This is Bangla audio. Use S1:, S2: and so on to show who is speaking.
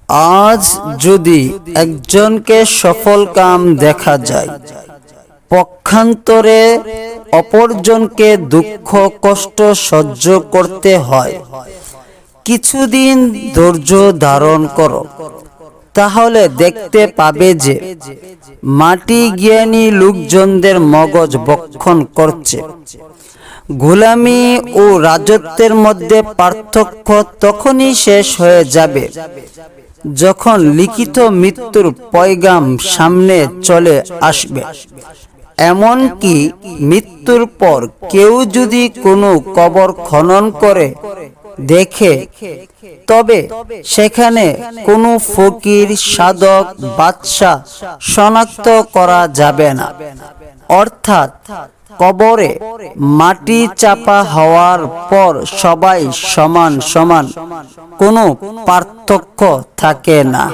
S1: আজ যদি একজনকে সফল কাম দেখা যায়, পক্ষান্তরে অপরজনকে দুঃখ কষ্ট সহ্য করতে হয়, কিছুদিন ধৈর্য ধারণ করো, তাহলে দেখতে পাবে যে মাটি জ্ঞানী লোকজনদের মগজ বক্ষণ করছে। গোলামি ও রাজত্বের মধ্যে পার্থক্য তখনই শেষ হয়ে যাবে যখন লিখিত মৃত্যুর পয়গাম সামনে চলে আসবে। এমনকি মৃত্যুর পর কেউ যদি কোনো কবর খনন করে দেখে, তবে সেখানে কোনো ফকির, সাধক, বাদশা শনাক্ত করা যাবে না। অর্থাৎ কবরে মাটি চাপা হওয়ার পর সবাই সমান সমান, কোনো পার্থক্য থাকে না।